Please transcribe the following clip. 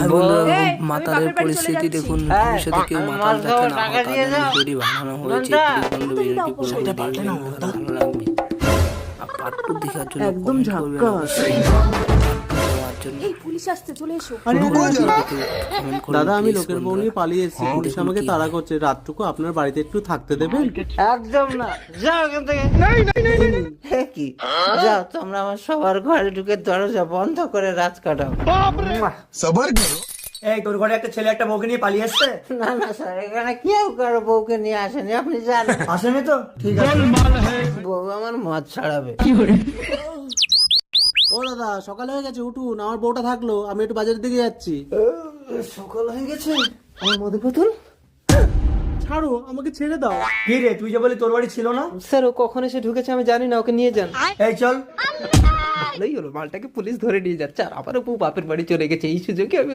High বন্ধুরা, মাতালের পরিস্থিতি দেখুন। ভবিষ্যতে কেউ মাতাল যাতে না হয় তার জন্য ভিডিওটি বানানো হয়েছে। প্লিজ বন্ধু ভিডিওটি পুরো দেখবেন, ভালো লাগবে। আর পার্ট 2 দেখার জন্য একদম কমেন্ট করবেন অবশ্যই। পার্ট 2 দেওয়ার জন্য এই পুলিশ আসছে, চলে এসো। কমেন্ট করুন দাদা, আমি please লোকের বউ বন্ধুরা। নিয়ে পালিয়ে এসেছি। পুলিশ দেখুন আমাকে কি তাড়া হয়। করছে। রাতটুকু আপনার বাড়িতে একটু থাকতে দেবেন? একদম না, যাও এখান থেকে। হে কি, যাও তোমরা আমার সবার ঘরে ঢুকে দরজা বন্ধ করে রাত কাটাও। এই তোর ঘরে একটা ছেলে একটা বউকে নিয়ে পালিয়ে এসছে। না না স্যার, এখানে কেউ কারো বউকে নিয়ে আসেনি, আপনি জানেন। আসেনি তো? ঠিক আছে। বউ আমার মদ ছাড়াবে। ও দাদা, সকাল হয়ে গেছে, উঠুন। আমার বউটা থাকলো, আমি একটু বাজারের দিকে যাচ্ছি। সকাল হয়ে গেছে, আমার মদের বোতল। ছাড়ো, আমাকে ছেড়ে দাও। কি রে, তুই যে বলি তোর বাড়ি ছিল না? স্যার, ও কখন এসে ঢুকেছে আমি জানি না, ওকে নিয়ে যান। এই চল। ভালোই হলো, মালটাকে পুলিশ ধরে নিয়ে যাচ্ছে আর আবার ও বাপের বাড়ি চলে গেছে। এই সুযোগে আমি